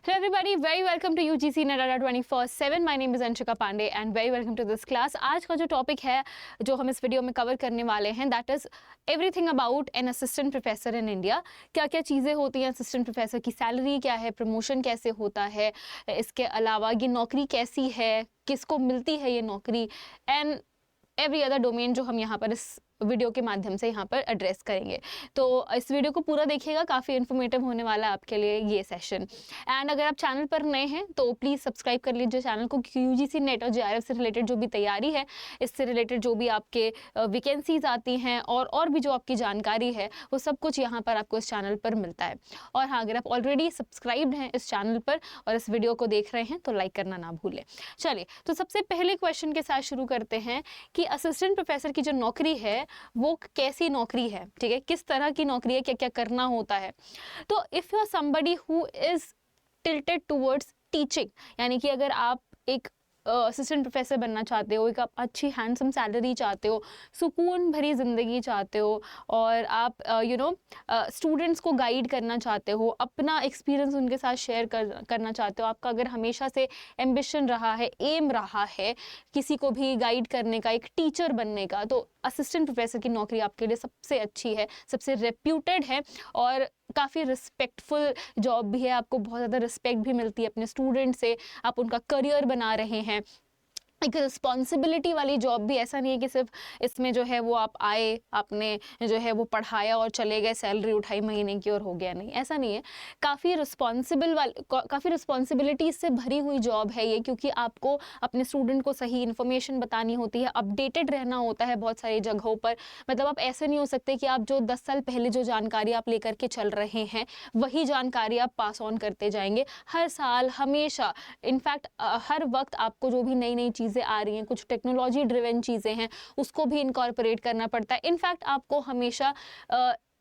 Hello everybody, very welcome to UGC NET 24/7. My name is Anshika Pandey and very welcome to this class. आज का जो topic है जो हम इस वीडियो में कवर करने वाले हैं that is everything about an assistant professor in India. क्या क्या चीज़ें होती हैं असिस्टेंट प्रोफेसर की, सैलरी क्या है, प्रमोशन कैसे होता है, इसके अलावा ये नौकरी कैसी है, किसको मिलती है ये नौकरी, एंड एवरी अदर डोमेन जो हम यहाँ पर इस वीडियो के माध्यम से यहाँ पर एड्रेस करेंगे। तो इस वीडियो को पूरा देखिएगा, काफ़ी इन्फॉर्मेटिव होने वाला है आपके लिए ये सेशन। एंड अगर आप चैनल पर नए हैं तो प्लीज़ सब्सक्राइब कर लीजिए चैनल को, क्योंकि यूजीसी नेट और जेआरएफ से रिलेटेड जो भी तैयारी है, इससे रिलेटेड जो भी आपके वैकेंसीज आती हैं और भी जो आपकी जानकारी है वो सब कुछ यहाँ पर आपको इस चैनल पर मिलता है। और हाँ, अगर आप ऑलरेडी सब्सक्राइब्ड हैं इस चैनल पर और इस वीडियो को देख रहे हैं तो लाइक करना ना भूलें। चलिए, तो सबसे पहले क्वेश्चन के साथ शुरू करते हैं कि असिस्टेंट प्रोफेसर की जो नौकरी है वो कैसी नौकरी है, ठीक है, किस तरह की नौकरी है, क्या क्या करना होता है। तो if you are somebody who is tilted towards teaching, यानी कि अगर आप एक असिस्टेंट प्रोफेसर बनना चाहते हो, एक आप अच्छी हैंडसम सैलरी चाहते हो, सुकून भरी ज़िंदगी चाहते हो और आप स्टूडेंट्स को गाइड करना चाहते हो, अपना एक्सपीरियंस उनके साथ शेयर करना चाहते हो, आपका अगर हमेशा से एम्बिशन रहा है, एम रहा है किसी को भी गाइड करने का, एक टीचर बनने का, तो असिस्टेंट प्रोफेसर की नौकरी आपके लिए सबसे अच्छी है, सबसे रेप्यूटेड है और काफ़ी रिस्पेक्टफुल जॉब भी है। आपको बहुत ज़्यादा रिस्पेक्ट भी मिलती है अपने स्टूडेंट से, आप उनका करियर बना रहे हैं। एक रिस्पॉन्सिबिलिटी वाली जॉब भी, ऐसा नहीं है कि सिर्फ इसमें जो है वो आप आए, आपने जो है वो पढ़ाया और चले गए, सैलरी उठाई महीने की और हो गया, नहीं, ऐसा नहीं है। काफ़ी रिस्पॉन्सिबिलिटी से भरी हुई जॉब है ये, क्योंकि आपको अपने स्टूडेंट को सही इन्फॉर्मेशन बतानी होती है, अपडेटेड रहना होता है बहुत सारी जगहों पर। मतलब आप ऐसे नहीं हो सकते कि आप जो 10 साल पहले जो जानकारी आप लेकर के चल रहे हैं वही जानकारी आप पास ऑन करते जाएंगे हर साल, हमेशा। इनफैक्ट हर वक्त आपको जो भी नई नई चीज़ें आ रही हैं, कुछ टेक्नोलॉजी ड्रिवन चीज़ें हैं, उसको भी इनकॉर्पोरेट करना पड़ता है। इनफैक्ट आपको हमेशा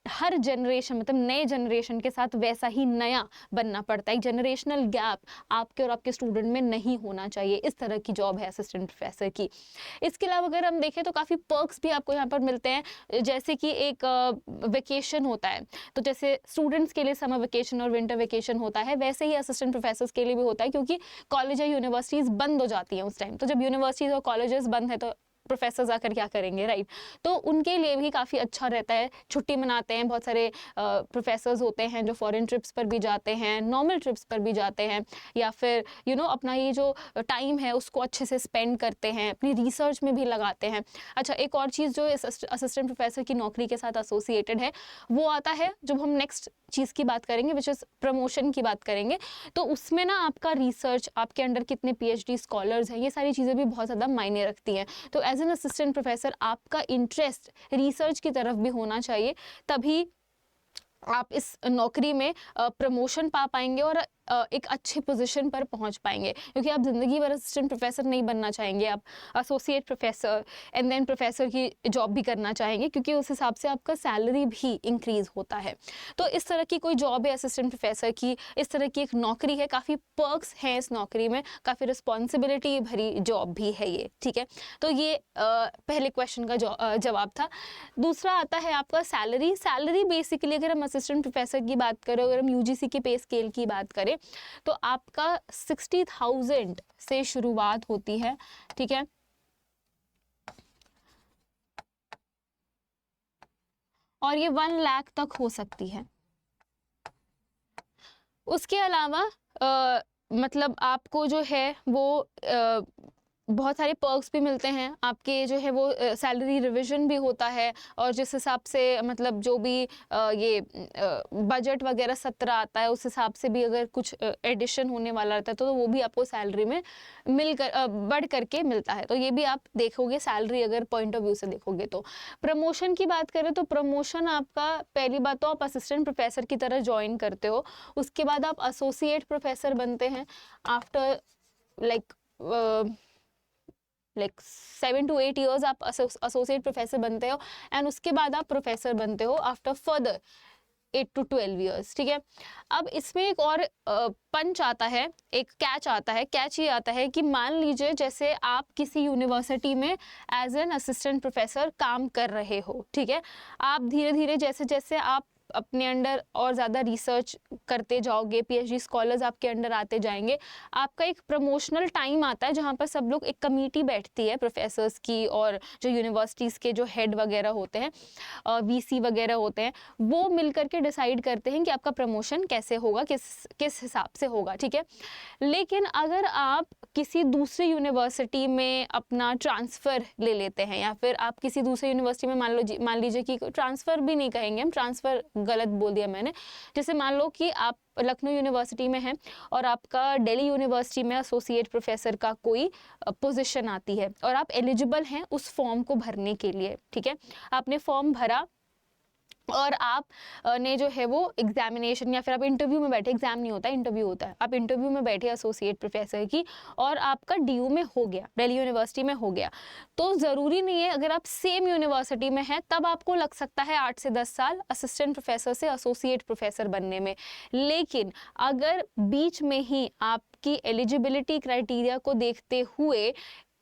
हर जनरेशन, मतलब नए जनरेशन के साथ वैसा ही नया बनना पड़ता है। एक जनरेशनल गैप आपके और आपके स्टूडेंट में नहीं होना चाहिए। इस तरह की जॉब है असिस्टेंट प्रोफेसर की। इसके अलावा अगर हम देखें तो काफ़ी पर्क्स भी आपको यहाँ पर मिलते हैं, जैसे कि एक वेकेशन होता है, तो जैसे स्टूडेंट्स के लिए समर वेकेशन और विंटर वेकेशन होता है, वैसे ही असिस्टेंट प्रोफेसर्स के लिए भी होता है, क्योंकि कॉलेज या यूनिवर्सिटीज़ बंद हो जाती हैं उस टाइम। तो जब यूनिवर्सिटीज़ और कॉलेजेस बंद है तो प्रोफेसर्स आकर क्या करेंगे, राइट। तो उनके लिए भी काफ़ी अच्छा रहता है, छुट्टी मनाते हैं। बहुत सारे प्रोफेसर्स होते हैं जो फॉरेन ट्रिप्स पर भी जाते हैं, नॉर्मल ट्रिप्स पर भी जाते हैं, या फिर अपना ये जो टाइम है उसको अच्छे से स्पेंड करते हैं, अपनी रिसर्च में भी लगाते हैं। अच्छा, एक और चीज़ जो इस असिस्टेंट प्रोफेसर की नौकरी के साथ एसोसिएटेड है वो आता है जब हम नेक्स्ट चीज़ की बात करेंगे, विच इज़ प्रमोशन की बात करेंगे। तो उसमें ना आपका रिसर्च, आपके अंडर कितने PhD स्कॉलर्स हैं, ये सारी चीज़ें भी बहुत ज़्यादा मायने रखती हैं। तो एज एन असिस्टेंट प्रोफेसर आपका इंटरेस्ट रिसर्च की तरफ भी होना चाहिए, तभी आप इस नौकरी में प्रमोशन पा पाएंगे और एक अच्छी पोजीशन पर पहुंच पाएंगे। क्योंकि आप ज़िंदगी भर असिस्टेंट प्रोफेसर नहीं बनना चाहेंगे, आप associate professor and then professor की जॉब भी करना चाहेंगे, क्योंकि उस हिसाब से आपका सैलरी भी इंक्रीज़ होता है। तो इस तरह की कोई जॉब है असिस्टेंट प्रोफेसर की, इस तरह की एक नौकरी है, काफ़ी पर्क्स हैं इस नौकरी में, काफ़ी रिस्पॉन्सिबिलिटी भरी जॉब भी है ये, ठीक है। तो ये पहले क्वेश्चन का जवाब था। दूसरा आता है आपका सैलरी। सैलरी बेसिकली अगर हम असिस्टेंट प्रोफेसर की बात करें, अगर हम UGC के पे स्केल की बात करें, तो आपका 60,000 से शुरुआत होती है, ठीक है। और ये 1 लाख तक हो सकती है। उसके अलावा मतलब आपको जो है वो बहुत सारे पर्क्स भी मिलते हैं, आपके जो है वो सैलरी रिवीजन भी होता है, और जिस हिसाब से मतलब जो भी ये बजट वगैरह सत्र आता है उस हिसाब से भी अगर कुछ एडिशन होने वाला रहता है तो वो भी आपको सैलरी में बढ़ करके मिलता है। तो ये भी आप देखोगे सैलरी अगर पॉइंट ऑफ व्यू से देखोगे। तो प्रमोशन की बात करें तो प्रमोशन आपका, पहली बात तो आप असिस्टेंट प्रोफेसर की तरह ज्वाइन करते हो, उसके बाद आप एसोसिएट प्रोफेसर बनते हैं आफ्टर लाइक 7 to 8 years आप एसोसिएट प्रोफेसर बनते हो, एंड उसके बाद आप प्रोफेसर बनते हो आफ्टर फर्दर 8 to 12 years, ठीक है। अब इसमें एक और पंच आता है, एक कैच आता है। कैच ये आता है कि मान लीजिए जैसे आप किसी यूनिवर्सिटी में एज एन असिस्टेंट प्रोफेसर काम कर रहे हो, ठीक है। आप धीरे धीरे जैसे जैसे आप अपने अंडर और ज़्यादा रिसर्च करते जाओगे, पीएचडी स्कॉलर्स आपके अंडर आते जाएंगे, आपका एक प्रमोशनल टाइम आता है जहाँ पर सब लोग, एक कमेटी बैठती है प्रोफेसर्स की और जो यूनिवर्सिटीज़ के जो हेड वगैरह होते हैं, वीसी वगैरह होते हैं, वो मिल करके डिसाइड करते हैं कि आपका प्रमोशन कैसे होगा, किस हिसाब से होगा, ठीक है। लेकिन अगर आप किसी दूसरी यूनिवर्सिटी में अपना ट्रांसफ़र ले लेते हैं, या फिर आप किसी दूसरी यूनिवर्सिटी में मान लीजिए कि ट्रांसफ़र भी नहीं कहेंगे हम, ट्रांसफ़र गलत बोल दिया मैंने, जैसे मान लो कि आप लखनऊ यूनिवर्सिटी में हैं और आपका दिल्ली यूनिवर्सिटी में एसोसिएट प्रोफेसर का कोई पोजीशन आती है और आप एलिजिबल हैं उस फॉर्म को भरने के लिए, ठीक है। आपने फॉर्म भरा और आप ने जो है वो एग्जामिनेशन या फिर आप इंटरव्यू में बैठे, एग्जाम नहीं होता, इंटरव्यू होता है, आप इंटरव्यू में बैठे एसोसिएट प्रोफेसर की और आपका डीयू में हो गया, दिल्ली यूनिवर्सिटी में हो गया, तो ज़रूरी नहीं है अगर आप सेम यूनिवर्सिटी में हैं तब आपको लग सकता है 8 से 10 साल असिस्टेंट प्रोफेसर से एसोसिएट प्रोफेसर बनने में। लेकिन अगर बीच में ही आपकी एलिजिबिलिटी क्राइटेरिया को देखते हुए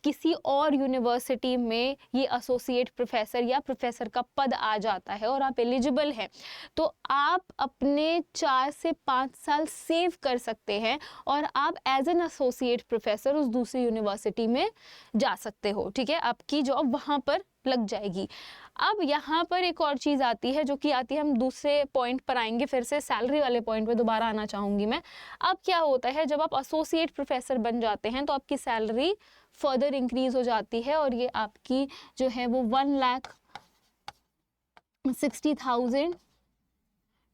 किसी और यूनिवर्सिटी में ये एसोसिएट प्रोफेसर या प्रोफेसर का पद आ जाता है और आप एलिजिबल हैं, तो आप अपने 4 से 5 साल सेव कर सकते हैं और आप एज एन एसोसिएट प्रोफेसर उस दूसरी यूनिवर्सिटी में जा सकते हो, ठीक है। आपकी जॉब वहाँ पर लग जाएगी। अब यहाँ पर एक और चीज़ आती है, जो कि आती है, हम दूसरे पॉइंट पर आएंगे, फिर से सैलरी वाले पॉइंट पे दोबारा आना चाहूँगी मैं। अब क्या होता है, जब आप एसोसिएट प्रोफेसर बन जाते हैं तो आपकी सैलरी फर्दर इंक्रीज हो जाती है और ये आपकी जो है वो 1,60,000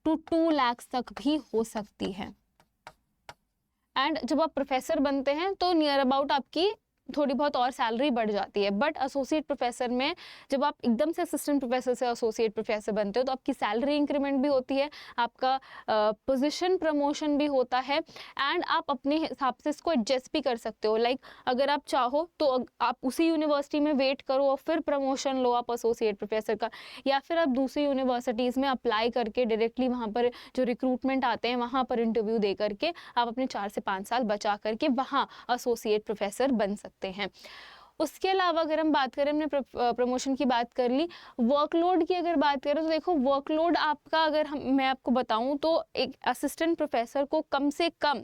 टू 2 लाख तक भी हो सकती है। एंड जब आप प्रोफेसर बनते हैं तो नियर अबाउट आपकी थोड़ी बहुत और सैलरी बढ़ जाती है, बट एसोसिएट प्रोफेसर में जब आप एकदम से असिस्टेंट प्रोफेसर से एसोसिएट प्रोफेसर बनते हो तो आपकी सैलरी इंक्रीमेंट भी होती है, आपका पोजीशन प्रमोशन भी होता है एंड आप अपने हिसाब से इसको एडजस्ट भी कर सकते हो। लाइक अगर आप चाहो तो आप उसी यूनिवर्सिटी में वेट करो और फिर प्रमोशन लो आप एसोसिएट प्रोफेसर का, या फिर आप दूसरी यूनिवर्सिटीज़ में अप्लाई करके डायरेक्टली वहाँ पर जो रिक्रूटमेंट आते हैं वहाँ पर इंटरव्यू दे करके आप अपने 4 से 5 साल बचा करके वहाँ एसोसिएट प्रोफेसर बन सकते हैं। उसके अलावा अगर हम बात करें, हमने प्रमोशन की बात कर ली, वर्कलोड की अगर बात करें तो देखो वर्कलोड आपका, अगर मैं आपको बताऊं तो एक असिस्टेंट प्रोफेसर को कम से कम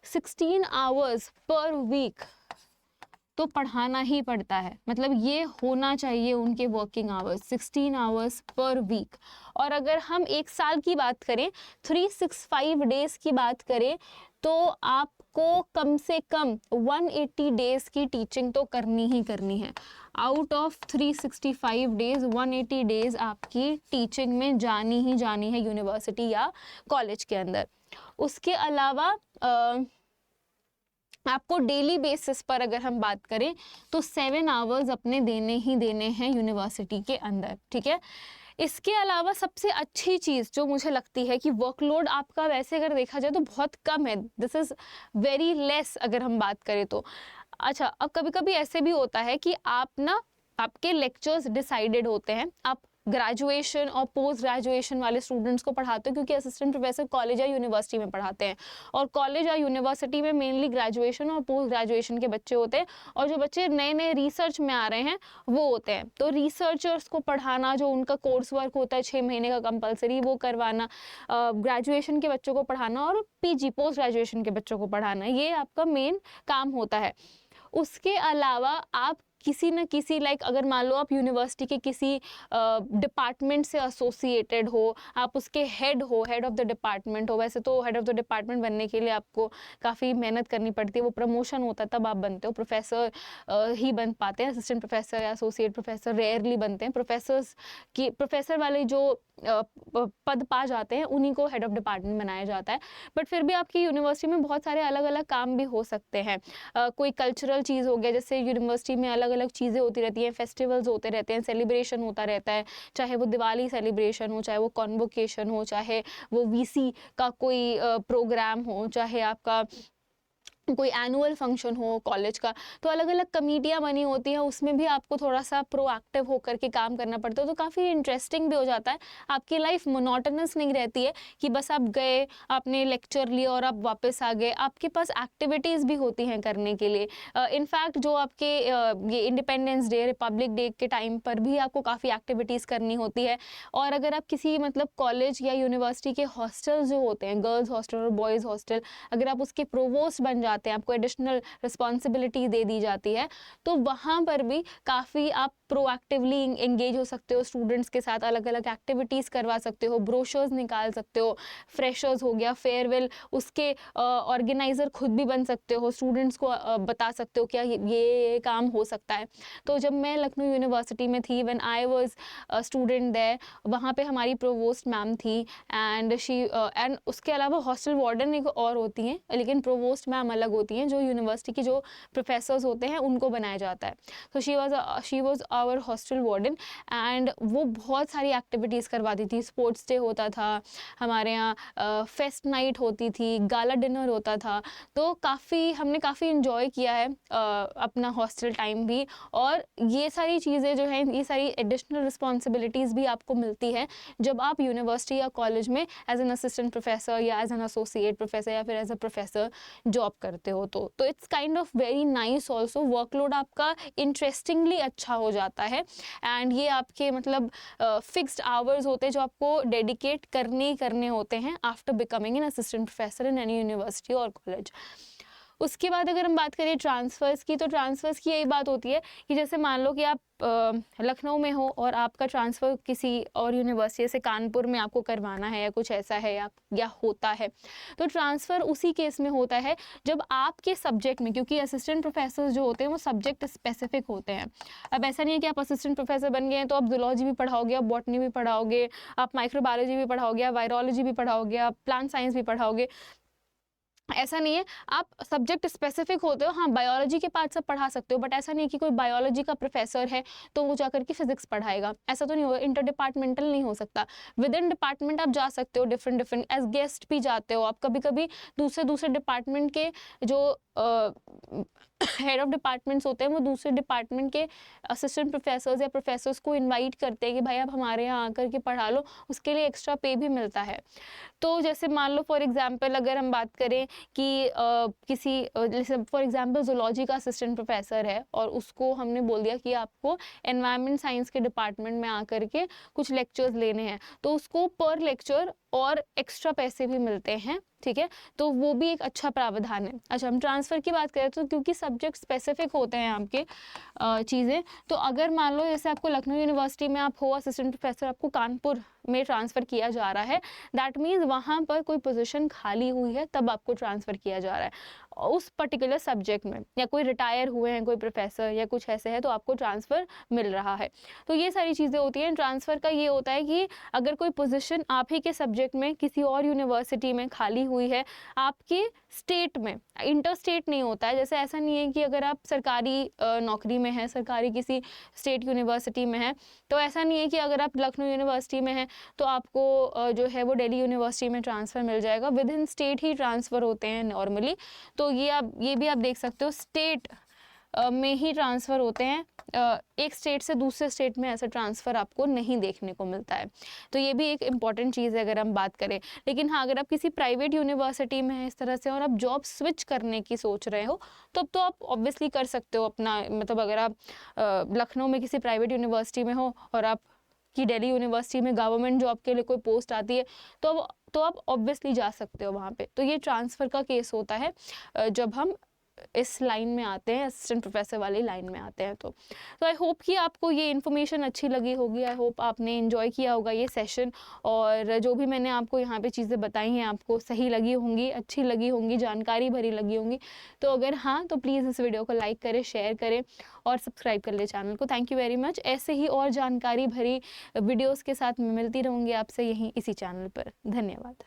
16 आवर्स पर वीक तो पढ़ाना ही पड़ता है, मतलब ये होना चाहिए उनके working hours 16 hours per week. और अगर हम एक साल की बात करें, 365 डेज की बात करें, तो आपको कम से कम 180 डेज की टीचिंग तो करनी ही करनी है। आउट ऑफ 365 डेज 180 डेज आपकी टीचिंग में जानी ही जानी है यूनिवर्सिटी या कॉलेज के अंदर। उसके अलावा आपको डेली बेसिस पर अगर हम बात करें तो 7 आवर्स अपने देने ही देने हैं यूनिवर्सिटी के अंदर, ठीक है। इसके अलावा सबसे अच्छी चीज़ जो मुझे लगती है कि वर्कलोड आपका वैसे अगर देखा जाए तो बहुत कम है, दिस इज़ वेरी लेस अगर हम बात करें तो। अच्छा, अब कभी कभी ऐसे भी होता है कि आपके लेक्चर्स डिसाइडेड होते हैं, आप ग्रेजुएशन और पोस्ट ग्रेजुएशन वाले स्टूडेंट्स को पढ़ाते हो, क्योंकि असिस्टेंट प्रोफेसर कॉलेज या यूनिवर्सिटी में पढ़ाते हैं और कॉलेज या यूनिवर्सिटी में मेनली ग्रेजुएशन और पोस्ट ग्रेजुएशन के बच्चे होते हैं, और जो बच्चे नए नए रिसर्च में आ रहे हैं वो होते हैं। तो रिसर्चर्स को पढ़ाना, जो उनका कोर्स वर्क होता है 6 महीने का कंपलसरी, वो करवाना, ग्रेजुएशन के बच्चों को पढ़ाना और पीजी पोस्ट ग्रेजुएशन के बच्चों को पढ़ाना, ये आपका मेन काम होता है। उसके अलावा आप किसी न किसी, लाइक अगर मान लो आप यूनिवर्सिटी के किसी डिपार्टमेंट से एसोसिएटेड हो, आप उसके हेड ऑफ द डिपार्टमेंट हो। वैसे तो हेड ऑफ द डिपार्टमेंट बनने के लिए आपको काफ़ी मेहनत करनी पड़ती है, वो प्रमोशन होता है तब आप बनते हो, प्रोफेसर ही बन पाते हैं, असिस्टेंट प्रोफेसर या एसोसिएट प्रोफेसर रेयरली बनते हैं। प्रोफेसर वाले जो पद पा जाते हैं उन्हीं को हेड ऑफ डिपार्टमेंट बनाया जाता है। बट फिर भी आपकी यूनिवर्सिटी में बहुत सारे अलग अलग काम भी हो सकते हैं। कोई कल्चरल चीज़ हो गया, जैसे यूनिवर्सिटी में अलग अलग चीज़ें होती रहती हैं, फेस्टिवल्स होते रहते हैं, सेलिब्रेशन होता रहता है, चाहे वो दिवाली सेलिब्रेशन हो, चाहे वो कॉन्वोकेशन हो, चाहे वो वीसी का कोई प्रोग्राम हो, चाहे आपका कोई एनुअल फंक्शन हो कॉलेज का, तो अलग अलग कमेटियाँ बनी होती हैं, उसमें भी आपको थोड़ा सा प्रोएक्टिव होकर के काम करना पड़ता है, तो काफ़ी इंटरेस्टिंग भी हो जाता है। आपकी लाइफ मोनोटोनस नहीं रहती है कि बस आप गए, आपने लेक्चर लिया और आप वापस आ गए। आपके पास एक्टिविटीज़ भी होती हैं करने के लिए। इनफैक्ट जो आपके ये इंडिपेंडेंस डे, रिपब्लिक डे के टाइम पर भी आपको काफ़ी एक्टिविटीज़ करनी होती है। और अगर आप किसी मतलब कॉलेज या यूनिवर्सिटी के हॉस्टल जो होते हैं, गर्ल्स हॉस्टल और बॉयज़ हॉस्टल, अगर आप उसके प्रोवोस्ट बन जाते हैं, आपको एडिशनल रिस्पॉन्सिबिलिटी दे दी जाती है, तो वहाँ पर भी काफ़ी आप प्रोएक्टिवली एंगेज हो सकते हो स्टूडेंट्स के साथ, अलग अलग एक्टिविटीज़ करवा सकते हो, ब्रोशर्स निकाल सकते हो, फ्रेशर्स हो गया, फेयरवेल, उसके ऑर्गेनाइज़र खुद भी बन सकते हो, स्टूडेंट्स को बता सकते हो क्या ये काम हो सकता है। तो जब मैं लखनऊ यूनिवर्सिटी में थी, when I was student there, वहाँ पे हमारी प्रोवोस्ट मैम थी एंड एंड उसके अलावा हॉस्टल वार्डन एक और होती हैं, लेकिन प्रोवोस्ट मैम अलग होती हैं, जो यूनिवर्सिटी के जो प्रोफेसर्स होते हैं उनको बनाया जाता है। तो she was our hostel warden and वो बहुत सारी एक्टिविटीज़ करवाती थी। स्पोर्ट्स डे होता था हमारे यहाँ, फेस्ट नाइट होती थी, गाला डिनर होता था। तो हमने काफ़ी इन्जॉय किया है अपना हॉस्टल टाइम भी। और ये सारी चीज़ें जो हैं, ये सारी एडिशनल रिस्पॉन्सिबिलिटीज़ भी आपको मिलती हैं जब आप यूनिवर्सिटी या कॉलेज में एज एन असिस्टेंट प्रोफेसर या एज एन एसोसिएट प्रोफेसर या फिर एज अ प्रोफेसर जॉब करते हो। तो it's kind of very nice also. Workload आपका इंटरेस्टिंगली अच्छा हो जाता है एंड ये आपके मतलब फिक्स्ड आवर्स होते हैं जो आपको डेडिकेट करने होते हैं after becoming an assistant professor in any university और कॉलेज। उसके बाद अगर हम बात करें ट्रांसफ़र्स की, तो ट्रांसफ़र्स की यही बात होती है कि जैसे मान लो कि आप लखनऊ में हो और आपका ट्रांसफ़र किसी और यूनिवर्सिटी से कानपुर में आपको करवाना है या कुछ ऐसा है या होता है, तो ट्रांसफ़र उसी केस में होता है जब आपके सब्जेक्ट में, क्योंकि असिस्टेंट प्रोफेसर जो होते हैं वो सब्जेक्ट स्पेसिफिक होते हैं। अब ऐसा नहीं है कि आप असिस्टेंट प्रोफेसर बन गए हैं तो आप जूलॉजी भी पढ़ाओगे, आप बॉटनी भी पढ़ाओगे, आप माइक्रोबायोलॉजी भी पढ़ाओगे, आप वायरोलॉजी भी पढ़ाओगे, आप प्लांट साइंस भी पढ़ाओगे। ऐसा नहीं है, आप सब्जेक्ट स्पेसिफिक होते हो। हाँ, बायोलॉजी के पार्ट सब पढ़ा सकते हो, बट ऐसा नहीं है कि कोई बायोलॉजी का प्रोफेसर है तो वो जाकर के फिजिक्स पढ़ाएगा, ऐसा तो नहीं होगा। इंटर डिपार्टमेंटल नहीं हो सकता। विद इन डिपार्टमेंट आप जा सकते हो, डिफरेंट एज गेस्ट भी जाते हो आप। कभी कभी दूसरे डिपार्टमेंट के जो हेड ऑफ डिपार्टमेंट्स होते हैं वो दूसरे डिपार्टमेंट के असिस्टेंट प्रोफेसर्स या प्रोफेसर्स को इनवाइट करते हैं कि भाई आप हमारे यहाँ आकर के पढ़ा लो, उसके लिए एक्स्ट्रा पे भी मिलता है। तो जैसे मान लो फॉर एग्जांपल अगर हम बात करें कि किसी जैसे फॉर एग्जांपल जूलॉजी का असिस्टेंट प्रोफेसर है और उसको हमने बोल दिया कि आपको एनवायरनमेंट साइंस के डिपार्टमेंट में आकर के कुछ लेक्चर्स लेने हैं, तो उसको पर लेक्चर और एक्स्ट्रा पैसे भी मिलते हैं, ठीक है। तो वो भी एक अच्छा प्रावधान है। अच्छा, हम ट्रांसफ़र की बात करें तो क्योंकि सब्जेक्ट स्पेसिफिक होते हैं आपके चीज़ें, तो अगर मान लो जैसे आपको लखनऊ यूनिवर्सिटी में आप हो असिस्टेंट प्रोफेसर, आपको कानपुर में ट्रांसफ़र किया जा रहा है, दैट मीन्स वहाँ पर कोई पोजीशन खाली हुई है तब आपको ट्रांसफ़र किया जा रहा है उस पर्टिकुलर सब्जेक्ट में, या कोई रिटायर हुए हैं कोई प्रोफेसर या कुछ ऐसे है तो आपको ट्रांसफ़र मिल रहा है। तो ये सारी चीज़ें होती हैं। ट्रांसफ़र का ये होता है कि अगर कोई पोजीशन आप ही के सब्जेक्ट में किसी और यूनिवर्सिटी में खाली हुई है आपके स्टेट में, इंटर स्टेट नहीं होता है। जैसे ऐसा नहीं है कि अगर आप सरकारी नौकरी में हैं, सरकारी किसी स्टेट यूनिवर्सिटी में है, तो ऐसा नहीं है कि अगर आप लखनऊ यूनिवर्सिटी में हैं तो आपको जो है वो दिल्ली यूनिवर्सिटी में ट्रांसफ़र मिल जाएगा। With in state he transfer होते हैं नॉर्मली। तो ये भी आप देख सकते हो, स्टेट में ही ट्रांसफ़र होते हैं। एक स्टेट से दूसरे स्टेट में ऐसा ट्रांसफ़र आपको नहीं देखने को मिलता है। तो ये भी एक इम्पॉर्टेंट चीज़ है अगर हम बात करें। लेकिन हाँ, अगर आप किसी प्राइवेट यूनिवर्सिटी में हैं इस तरह से और आप जॉब स्विच करने की सोच रहे हो, तब तो आप ऑब्वियसली कर सकते हो अपना, मतलब अगर आप लखनऊ में किसी प्राइवेट यूनिवर्सिटी में हो और आप कि दिल्ली यूनिवर्सिटी में गवर्नमेंट जॉब के लिए कोई पोस्ट आती है तो आप ऑब्वियसली जा सकते हो वहाँ पे। तो ये ट्रांसफ़र का केस होता है जब हम इस लाइन में आते हैं, असिस्टेंट प्रोफेसर वाली लाइन में आते हैं। तो आई होप कि आपको ये इन्फॉर्मेशन अच्छी लगी होगी। आई होप आपने एंजॉय किया होगा ये सेशन, और जो भी मैंने आपको यहाँ पे चीज़ें बताई हैं आपको सही लगी होंगी, अच्छी लगी होंगी, जानकारी भरी लगी होंगी। तो अगर हाँ, तो प्लीज़ इस वीडियो को लाइक करें, शेयर करें और सब्सक्राइब कर ले चैनल को। Thank you very much. ऐसे ही और जानकारी भरी वीडियोज़ के साथ मैं मिलती रहूँगी आपसे यहीं इसी चैनल पर। धन्यवाद।